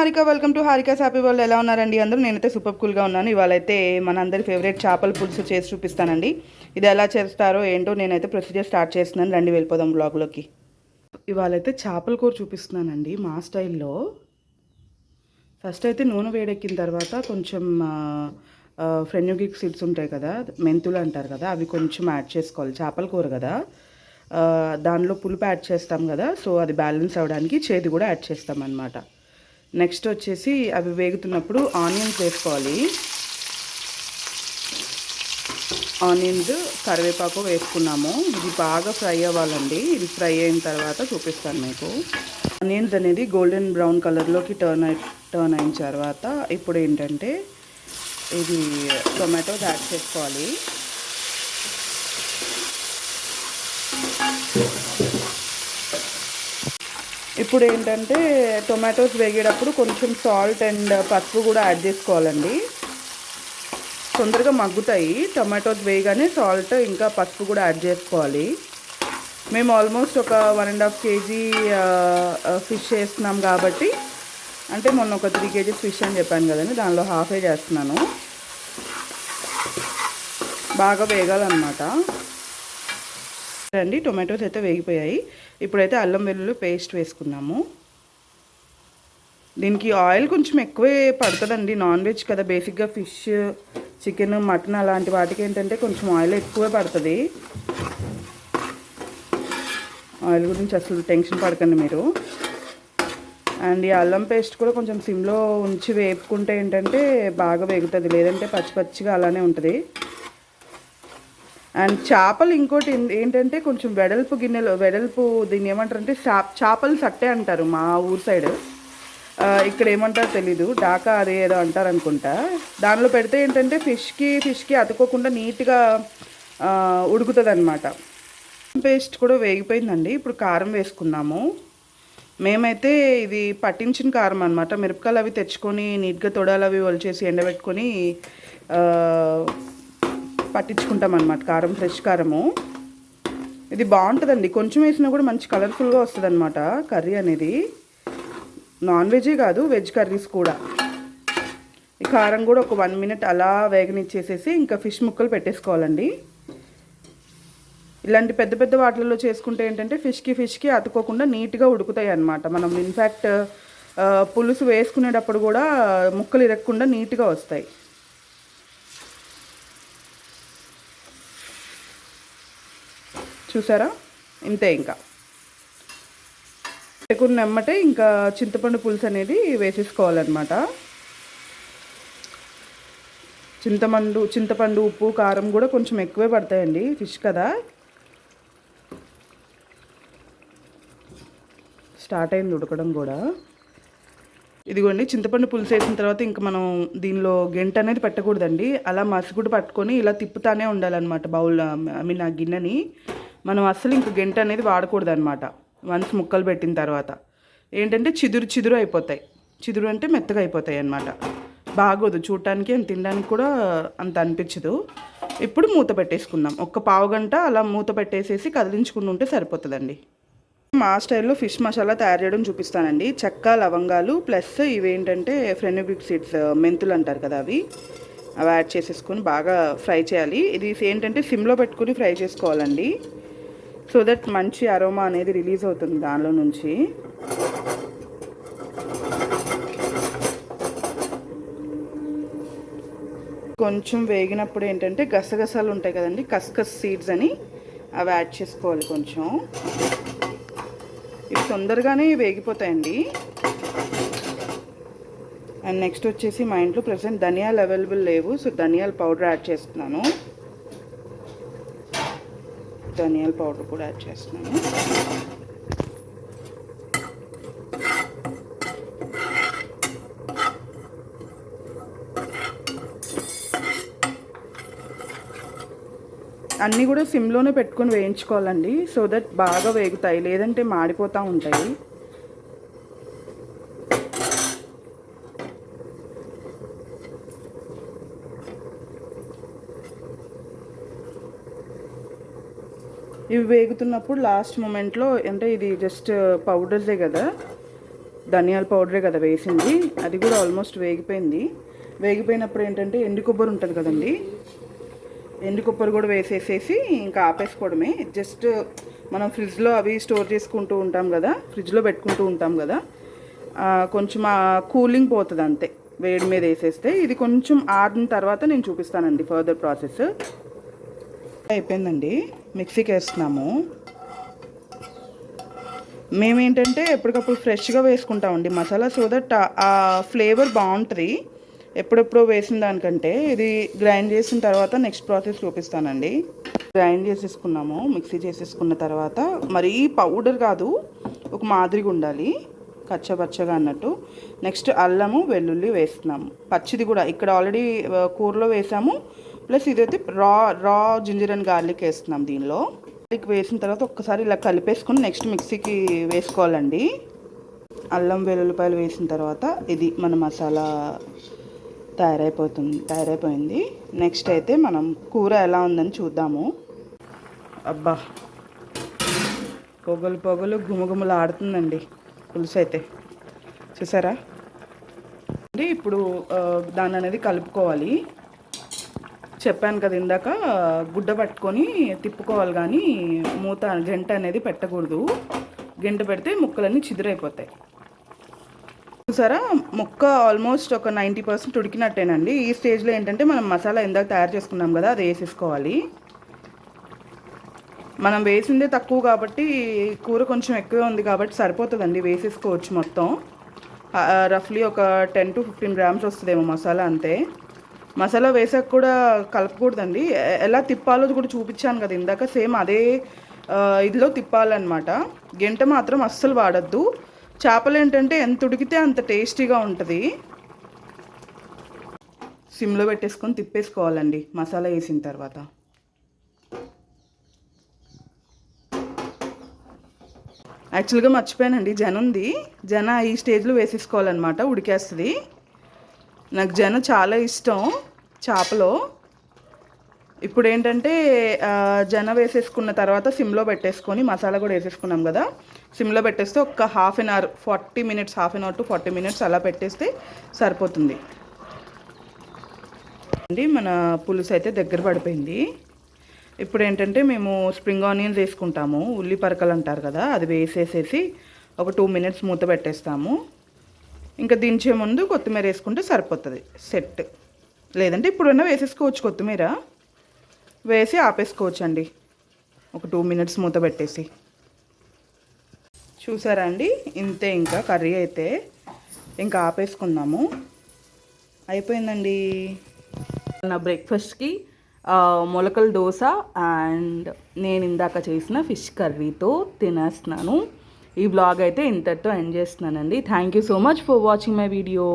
Harika. Welcome to Harika's happy world. ఎలా ఉన్నారండి అందరూ? నేనైతే సూపర్ కూల్గా ఉన్నాను. ఇవాళైతే మనందరి ఫేవరెట్ చేపల పులుసు చేసి చూపిస్తానండి. ఇది ఎలా చేస్తారో ఏంటో నేనైతే ప్రొసీజర్ స్టార్ట్ చేస్తున్నాను. రండి వెళ్ళిపోదాం బ్లాగ్లోకి. ఇవాళైతే చేపల కూర చూపిస్తున్నానండి మా స్టైల్లో. ఫస్ట్ అయితే నూనె వేడెక్కిన తర్వాత కొంచెం ఫ్రెన్యూగిక్ సీడ్స్ ఉంటాయి కదా, మెంతులు అంటారు కదా, అవి కొంచెం యాడ్ చేసుకోవాలి. చేపల కూర కదా, దానిలో పులుపు యాడ్ చేస్తాం కదా, సో అది బ్యాలెన్స్ అవ్వడానికి చేదు కూడా యాడ్ చేస్తాం అన్నమాట. నెక్స్ట్ వచ్చేసి అవి వేగుతున్నప్పుడు ఆనియన్స్ వేసుకోవాలి. ఆనియన్స్, కరివేపాకు వేసుకున్నాము. ఇది బాగా ఫ్రై అవ్వాలండి. ఇది ఫ్రై అయిన తర్వాత చూపిస్తాను మీకు. ఆనియన్స్ అనేది గోల్డెన్ బ్రౌన్ కలర్లోకి టర్న్ అయిన తర్వాత ఇప్పుడు ఏంటంటే ఇది టొమాటోస్ యాడ్ చేసుకోవాలి. ఇప్పుడు ఏంటంటే టొమాటోస్ వేగేటప్పుడు కొంచెం సాల్ట్ అండ్ పసుపు కూడా యాడ్ చేసుకోవాలండి. తొందరగా మగ్గుతాయి. టొమాటోస్ వేయగానే సాల్ట్ ఇంకా పసుపు కూడా యాడ్ చేసుకోవాలి. మేము ఆల్మోస్ట్ ఒక 1.5 kg ఫిష్ చేస్తున్నాం కాబట్టి, అంటే మొన్న ఒక 3 kg ఫిష్ అని చెప్పాను కదండి, దానిలో హాఫే చేస్తున్నాను. బాగా వేగాలన్నమాట. అండి టొమాటోస్ అయితే వేగిపోయాయి. ఇప్పుడైతే అల్లం వెల్లుల్లి పేస్ట్ వేసుకున్నాము. దీనికి ఆయిల్ కొంచెం ఎక్కువే పడుతుందండి. నాన్ వెజ్ కదా, బేసిక్గా ఫిష్, చికెన్, మటన్ అలాంటి వాటికి ఏంటంటే కొంచెం ఆయిల్ ఎక్కువే పడుతుంది. ఆయిల్ గురించి అసలు టెన్షన్ పడకండి మీరు. అండ్ ఈ అల్లం పేస్ట్ కూడా కొంచెం సిమ్లో ఉంచి వేపుకుంటే ఏంటంటే బాగా వేగుతుంది, లేదంటే పచ్చి పచ్చిగా అలానే ఉంటుంది. అండ్ చేపలు ఇంకోటి ఏంటంటే కొంచెం వెడల్పు దీన్ని ఏమంటారంటే చేపలు సట్టే అంటారు మా ఊరు సైడ్. ఇక్కడ ఏమంటారో తెలీదు, డాకా అదే ఏదో అంటారు అనుకుంటా. దానిలో పెడితే ఏంటంటే ఫిష్కి అతుక్కోకుండా నీట్గా ఉడుకుతుంది అనమాట. పేస్ట్ కూడా వేగిపోయిందండి. ఇప్పుడు కారం వేసుకున్నాము. మేమైతే ఇది పట్టించిన కారం అనమాట. మిరపకాయలు అవి తెచ్చుకొని నీట్గా తొడాలు అవి ఒలిచేసి ఎండబెట్టుకొని పట్టించుకుంటాం అన్నమాట. కారం ఫ్రెష్ కారము. ఇది బాగుంటుందండి. కొంచెం వేసినా కూడా మంచి కలర్ఫుల్గా వస్తుంది అనమాట కర్రీ అనేది. నాన్ వెజే కాదు, వెజ్ కర్రీస్ కూడా. ఈ కారం కూడా ఒక 1 minute అలా వేగనిచ్చేసేసి ఇంకా ఫిష్ ముక్కలు పెట్టేసుకోవాలండి. ఇలాంటి పెద్ద పెద్ద వాటిల్లో చేసుకుంటే ఏంటంటే ఫిష్కి అతుక్కోకుండా నీట్గా ఉడుకుతాయి అన్నమాట. మనం ఇన్ఫ్యాక్ట్ పులుసు వేసుకునేటప్పుడు కూడా ముక్కలు ఇరగకుండా నీట్గా వస్తాయి. చూసారా? ఇంతే. ఇంకా నెమ్మటే ఇంకా చింతపండు పులుసు అనేది వేసేసుకోవాలన్నమాట. చింతపండు, ఉప్పు, కారం కూడా కొంచెం ఎక్కువే పడతాయండి, ఫిష్ కదా. స్టార్ట్ అయింది ఉడకడం కూడా. ఇదిగోండి, చింతపండు పులుసు వేసిన తర్వాత ఇంకా మనం దీనిలో గెంట అనేది పెట్టకూడదండి. అలా మసిగుడు పట్టుకొని ఇలా తిప్పుతానే ఉండాలన్నమాట బౌల్, ఆ గిన్నెని. మనం అస్సలు ఇంక గెంట అనేది వాడకూడదు అనమాట. వన్స్ ముక్కలు పెట్టిన తర్వాత ఏంటంటే చిదురు అయిపోతాయి. చిదురు అంటే మెత్తగా అయిపోతాయి అన్నమాట. బాగోదు చూడటానికి, అండ్ తినడానికి కూడా అంత అనిపించదు. ఇప్పుడు మూత పెట్టేసుకుందాం. ఒక పావు గంట అలా మూత పెట్టేసేసి కదిలించుకుని ఉంటే సరిపోతుందండి. మా స్టైల్లో ఫిష్ మసాలా తయారు చేయడం చూపిస్తానండి. చెక్క, లవంగాలు ప్లస్ ఇవేంటంటే ఫ్రెన్యూగ్రిక్ సీడ్స్, మెంతులు అంటారు కదా, అవి యాడ్ చేసేసుకొని బాగా ఫ్రై చేయాలి. ఇది ఏంటంటే సిమ్లో పెట్టుకుని ఫ్రై చేసుకోవాలండి, సో దట్ మంచి అరోమా అనేది రిలీజ్ అవుతుంది దానిలో నుంచి. కొంచెం వేగినప్పుడు ఏంటంటే గసగసాలు ఉంటాయి కదండి, కస్కస్ సీడ్స్ అని, అవి యాడ్ చేసుకోవాలి కొంచెం. ఇవి తొందరగానే వేగిపోతాయండి. అండ్ నెక్స్ట్ వచ్చేసి మా ఇంట్లో ప్రజెంట్ ధనియాలు అవైలబుల్ లేవు, సో ధనియాల పౌడర్ యాడ్ చేస్తున్నాను. ధనియాల పౌడర్ కూడా యాడ్ చేస్తున్నాను. అన్నీ కూడా సిమ్లోనే పెట్టుకొని వేయించుకోవాలండి, సో దట్ బాగా వేగుతాయి, లేదంటే మాడిపోతూ ఉంటాయి. ఇవి వేగుతున్నప్పుడు లాస్ట్ మూమెంట్లో, అంటే ఇది జస్ట్ పౌడర్సే కదా, ధనియాల పౌడరే కదా వేసింది, అది కూడా ఆల్మోస్ట్ వేగిపోయింది. వేగిపోయినప్పుడు ఏంటంటే ఎండు కొబ్బరి ఉంటుంది కదండి, ఎండు కొబ్బరి కూడా వేసేసేసి ఇంకా ఆపేసుకోవడమే. జస్ట్ మనం ఫ్రిడ్జ్లో అవి స్టోర్ చేసుకుంటూ ఉంటాం కదా, ఫ్రిడ్జ్లో పెట్టుకుంటూ ఉంటాం కదా, కొంచెం కూలింగ్ పోతుంది అంతే వేడి మీద వేసేస్తే. ఇది కొంచెం ఆరిన తర్వాత నేను చూపిస్తానండి ఫర్దర్ ప్రాసెస్. అయిపోయిందండి, మిక్సీకి వేస్తున్నాము. మేమేంటంటే ఎప్పటికప్పుడు ఫ్రెష్గా వేసుకుంటామండి మసాలా, సో దట్ ఆ ఫ్లేవర్ బాగుంటుంది ఎప్పుడెప్పుడో వేసిన దానికంటే. ఇది గ్రైండ్ చేసిన తర్వాత నెక్స్ట్ ప్రాసెస్ చూపిస్తానండి. గ్రైండ్ చేసేసుకున్నాము, మిక్సీ చేసేసుకున్న తర్వాత మరీ పౌడర్ కాదు, ఒక మాదిరిగా ఉండాలి, కచ్చపచ్చగా అన్నట్టు. నెక్స్ట్ అల్లము వెల్లుల్లి వేస్తున్నాము, పచ్చిది కూడా ఇక్కడ ఆల్రెడీ కూరలో వేసాము. ప్లస్ ఇదైతే రా జింజర్ అండ్ గార్లిక్ వేస్తున్నాం దీనిలో. గార్లిక్ వేసిన తర్వాత ఒక్కసారి ఇలా కలిపేసుకొని నెక్స్ట్ మిక్సీకి వేసుకోవాలండి. అల్లం వెల్లుల్లిపాయలు వేసిన తర్వాత ఇది మన మసాలా తయారైపోయింది. నెక్స్ట్ అయితే మనం కూర ఎలా ఉందని చూద్దాము. అబ్బా, పొగలు గుమగుమలు ఆడుతుందండి పులుసు అయితే, చూసారా అండి. ఇప్పుడు దాన్ని అనేది కలుపుకోవాలి. చెప్పాను కదా ఇందాక, గుడ్డ పట్టుకొని తిప్పుకోవాలి, కానీ గంట అనేది పెట్టకూడదు. గంట పెడితే ముక్కలన్నీ చిదురైపోతాయి. చూసారా, ముక్క ఆల్మోస్ట్ ఒక 90% ఉడికినట్టేనండి. ఈ స్టేజ్లో ఏంటంటే మనం మసాలా ఇందాక తయారు చేసుకున్నాం కదా, అది వేసేసుకోవాలి. మనం వేసిందే తక్కువ కాబట్టి కూర కొంచెం ఎక్కువే ఉంది కాబట్టి సరిపోతుందండి, వేసేసుకోవచ్చు మొత్తం. రఫ్లీ ఒక 10 to 15 grams వస్తుందేమో మసాలా, అంతే. మసాలా వేసాక కూడా కలపకూడదండి, ఎలా తిప్పాలో కూడా చూపించాను కదా ఇందాక, సేమ్ అదే ఇదిలో తిప్పాలన్నమాట. గంట మాత్రం అస్సలు వాడద్దు. చేపలు ఏంటంటే ఎంత ఉడికితే అంత టేస్టీగా ఉంటుంది. సిమ్లో పెట్టేసుకొని తిప్పేసుకోవాలండి మసాలా వేసిన తర్వాత. యాక్చువల్గా మర్చిపోయానండి, ఉంది. ఈ స్టేజ్లో వేసేసుకోవాలన్నమాట, ఉడికేస్తుంది. నాకు చాలా ఇష్టం చేపలో. ఇప్పుడు ఏంటంటే వేసేసుకున్న తర్వాత సిమ్లో పెట్టేసుకొని, మసాలా కూడా వేసేసుకున్నాం కదా, సిమ్లో పెట్టేస్తే ఒక half an hour to 40 minutes అలా పెట్టేస్తే సరిపోతుంది అండి. మన పులుసు అయితే దగ్గర పడిపోయింది. ఇప్పుడు ఏంటంటే మేము స్ప్రింగ్ ఆనియన్స్ వేసుకుంటాము, ఉల్లి పరకలు అంటారు కదా, అది వేసేసేసి ఒక 2 minutes మూత పెట్టేస్తాము. ఇంకా దించే ముందు కొత్తిమీర వేసుకుంటే సరిపోతుంది, సెట్. లేదంటే ఇప్పుడన్నా వేసేసుకోవచ్చు, కొత్తిమీర వేసి ఆపేసుకోవచ్చు అండి, ఒక 2 minutes మూత పెట్టేసి. చూసారా అండి, ఇంతే. ఇంకా కర్రీ అయితే ఇంకా ఆపేసుకుందాము, అయిపోయిందండి. నా బ్రేక్ఫాస్ట్కి మొలకల దోశ అండ్ నేను ఇందాక చేసిన ఫిష్ కర్రీతో తినేస్తున్నాను. ఈ బ్లాగ్ అయితే ఇంతటితో ఎండ్ చేస్తున్నానండి. Thank you so much for watching my video.